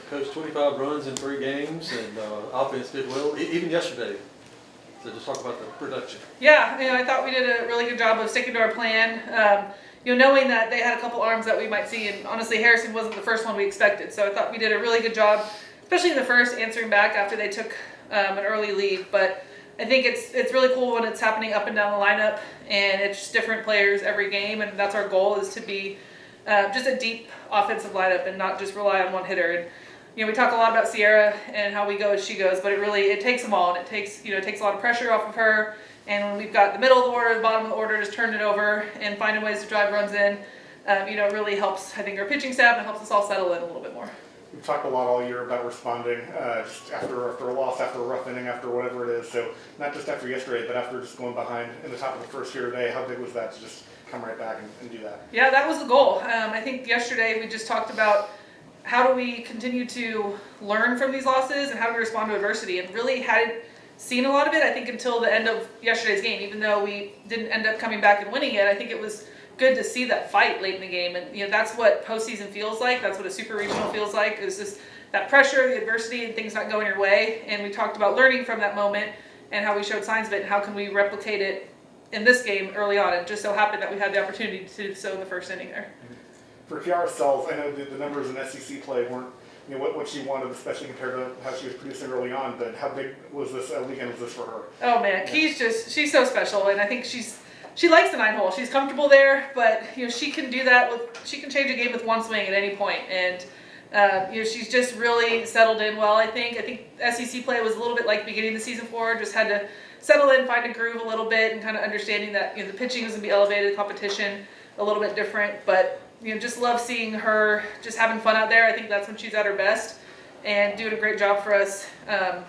Coach, 25 runs in 3 games, and offense did well, even yesterday. So just talk about the production. Yeah, I thought we did a really good job of sticking to our plan. Knowing that they had a couple arms that we might see, and honestly, Harrison wasn't the first one we expected. So I thought we did a really good job, especially in the first, answering back after they took an early lead. But I think it's really cool when it's happening up and down the lineup, and it's just different players every game, and that's our goal, is to be just a deep offensive lineup and not just rely on one hitter. And we talk a lot about Sierra and how we go as she goes, but it takes them all, and it takes a lot of pressure off of her. And when we've got the middle of the order, the bottom of the order, just turn it over and finding ways to drive runs in, it really helps, I think, our pitching staff, and helps us all settle in a little bit more. We've talked a lot all year about responding just after a loss, after a rough inning, after whatever it is. So not just after yesterday, but after just going behind in the top of the first here today, how big was that to just come right back and do that? Yeah, that was the goal. I think yesterday we just talked about how do we continue to learn from these losses and how do we respond to adversity, and really hadn't seen a lot of it, I think, until the end of yesterday's game. Even though we didn't end up coming back and winning it, I think it was good to see that fight late in the game. And that's what postseason feels like. That's what a super regional feels like, is just that pressure, the adversity, and things not going your way. And we talked about learning from that moment and how we showed signs of it, and how can we replicate it in this game early on. It just so happened that we had the opportunity to do so in the first inning there. For Kiara Sells, I know the numbers in SEC play weren't what she wanted, especially compared to how she was producing early on, but how big was this weekend was this for her? Oh man, she's so special, and I think she likes the 9-hole. She's comfortable there, but she can do that she can change a game with one swing at any point, and she's just really settled in well. I think SEC play was a little bit like beginning the season for her. Just had to settle in, find a groove a little bit, and kind of understanding that the pitching was going to be elevated, competition a little bit different, but just love seeing her just having fun out there. I think that's when she's at her best, and doing a great job for us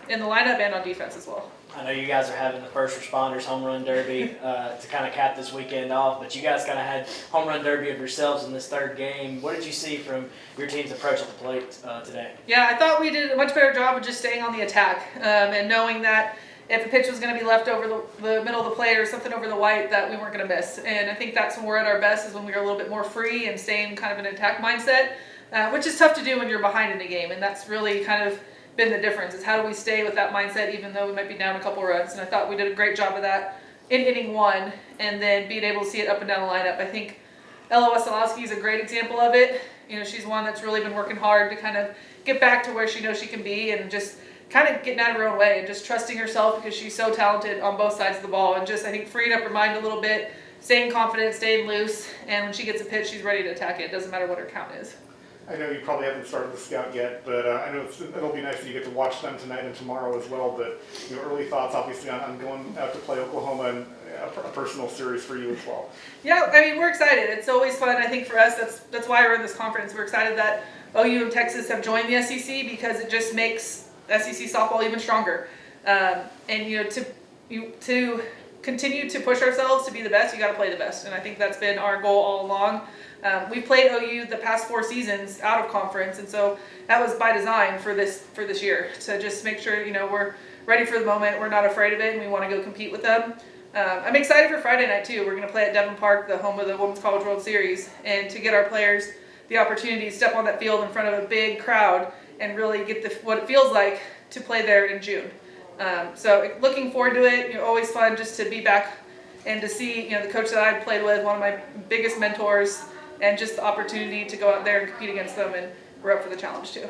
in the lineup and on defense as well. I know you guys are having the first responders home run derby to kind of cap this weekend off, but you guys kind of had home run derby of yourselves in this third game. What did you see from your team's approach at the plate today? Yeah, I thought we did a much better job of just staying on the attack and knowing that if a pitch was going to be left over the middle of the plate or something over the white, that we weren't going to miss. And I think that's when we're at our best, is when we're a little bit more free and staying kind of in an attack mindset, which is tough to do when you're behind in the game. And that's really kind of been the difference, is how do we stay with that mindset even though we might be down a couple runs. And I thought we did a great job of that in inning 1, and then being able to see it up and down the lineup. I think Ella Wesolowski is a great example of it. She's one that's really been working hard to kind of get back to where she knows she can be, and just kind of getting out of her own way and just trusting herself, because she's so talented on both sides of the ball, and just, I think, freeing up her mind a little bit, staying confident, staying loose, and when she gets a pitch, she's ready to attack it. It doesn't matter what her count is. I know you probably haven't started the scout yet, but I know it'll be nice that you get to watch them tonight and tomorrow as well. But early thoughts, obviously, on going out to play Oklahoma, and a personal series for you as well. Yeah, we're excited. It's always fun. I think for us, that's why we're in this conference. We're excited that OU and Texas have joined the SEC, because it just makes SEC softball even stronger. And to continue to push ourselves to be the best, you got to play the best, and I think that's been our goal all along. We've played OU the past 4 seasons out of conference, and so that was by design for this year, to just make sure we're ready for the moment. We're not afraid of it, and we want to go compete with them. I'm excited for Friday night too. We're going to play at Devon Park, the home of the Women's College World Series, and to get our players the opportunity to step on that field in front of a big crowd and really get what it feels like to play there in June. So looking forward to it. Always fun just to be back and to see the coach that I played with, one of my biggest mentors, and just the opportunity to go out there and compete against them, and we're up for the challenge too.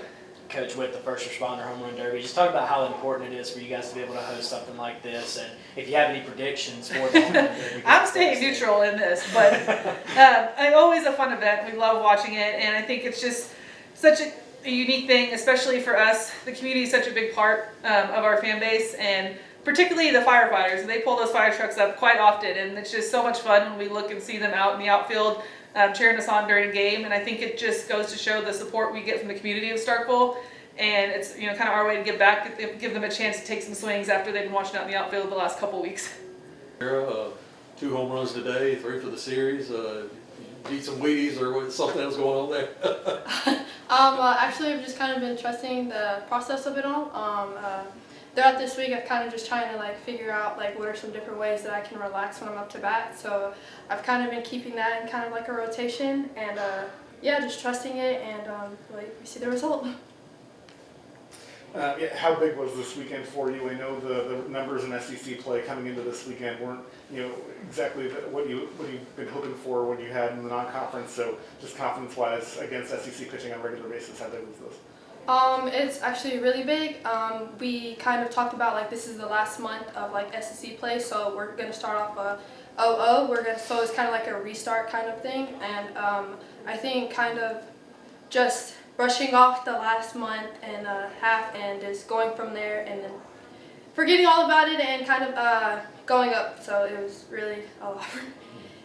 Coach, with the first responder home run derby, just talk about how important it is for you guys to be able to host something like this, and if you have any predictions for the home run derby. I'm staying neutral in this, but always a fun event. We love watching it, and I think it's just such a unique thing, especially for us. The community is such a big part of our fan base, and particularly the firefighters. They pull those fire trucks up quite often, and it's just so much fun when we look and see them out in the outfield cheering us on during a game. And I think it just goes to show the support we get from the community of Starkville, and it's kind of our way to give back, give them a chance to take some swings after they've been watching out in the outfield the last couple weeks. 2 home runs today, 3 for the series. Eat some Wheaties or something else going on there? Actually, I've just kind of been trusting the process of it all. Throughout this week, I've kind of just trying to figure out what are some different ways that I can relax when I'm up to bat. So I've kind of been keeping that in kind of like a rotation, and yeah, just trusting it, and we see the result. How big was this weekend for you? I know the numbers in SEC play coming into this weekend weren't exactly what you've been hoping for when you had in the non-conference. So just confidence-wise against SEC pitching on a regular basis, how big was this? It's actually really big. We kind of talked about like this is the last month of like SEC play, so we're gonna start off a 0-0. So it's kind of like a restart kind of thing, and I think kind of just brushing off the last month and a half and just going from there and then forgetting all about it and kind of going up. So it was really a lot.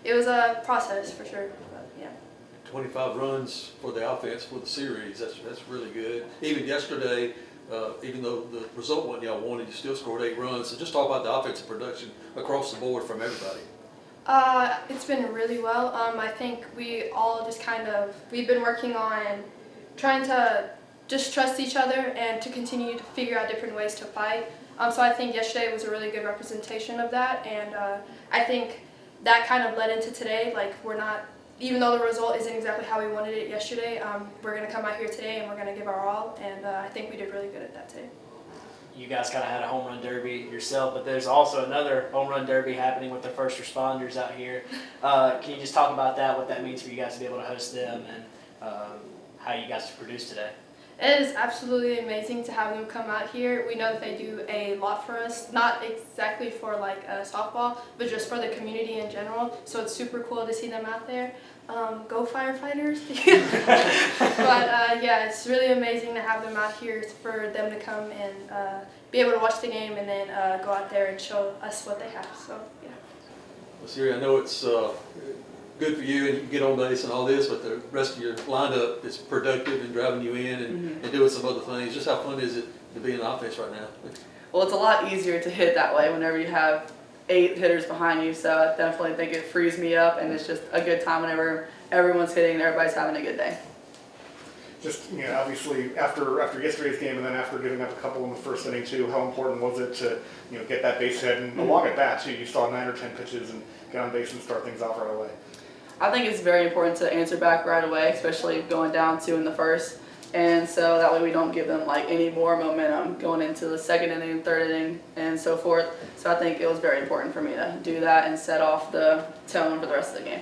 It was a process for sure. But yeah. 25 runs for the offense for the series. That's really good. Even yesterday, even though the result wasn't y'all wanted, you still scored 8 runs. So just talk about the offensive production across the board from everybody. It's been really well. I think we all just we've been working on trying to just trust each other and to continue to figure out different ways to fight. So I think yesterday was a really good representation of that, and I think that kind of led into today. Like even though the result isn't exactly how we wanted it yesterday, we're going to come out here today and we're going to give our all, and I think we did really good at that today. You guys kind of had a home run derby yourself, but there's also another home run derby happening with the first responders out here. Can you just talk about that, what that means for you guys to be able to host them, and how you guys produced today? It is absolutely amazing to have them come out here. We know that they do a lot for us, not exactly for like softball, but just for the community in general. So it's super cool to see them out there. Go firefighters! But yeah, it's really amazing to have them out here for them to come and be able to watch the game and then go out there and show us what they have. So yeah. Well, Siri, I know it's good for you and you can get on base and all this, but the rest of your lineup is productive and driving you in and doing some other things. Just how fun is it to be in offense right now? Well, it's a lot easier to hit that way whenever you have 8 hitters behind you, so I definitely think it frees me up, and it's just a good time whenever everyone's hitting and everybody's having a good day. Just obviously after yesterday's game and then after giving up a couple in the first inning too, how important was it to get that base hit and along at bat too? You saw 9 or 10 pitches and get on base and start things off right away. I think it's very important to answer back right away, especially going down 2 in the first. And so that way we don't give them like any more momentum going into the second inning, third inning, and so forth. So I think it was very important for me to do that and set off the tone for the rest of the game.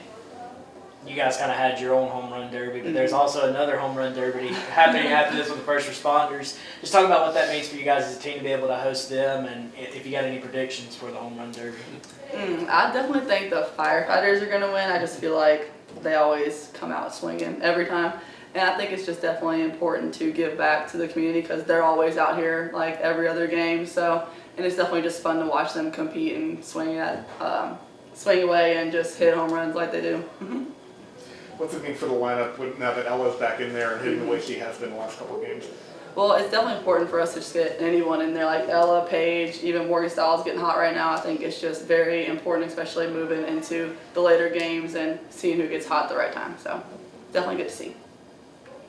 You guys kind of had your own home run derby, but there's also another home run derby happening after this with the first responders. Just talk about what that means for you guys as a team to be able to host them, and if you got any predictions for the home run derby. I definitely think the firefighters are going to win. I just feel like they always come out swinging every time. And I think it's just definitely important to give back to the community because they're always out here like every other game. So, and it's definitely just fun to watch them compete and swing away and just hit home runs like they do. What's it mean for the lineup now that Ella's back in there and hitting the way she has been the last couple of games? Well, it's definitely important for us to just get anyone in there like Ella, Paige, even Morgan Styles getting hot right now. I think it's just very important, especially moving into the later games and seeing who gets hot at the right time. So, definitely good to see.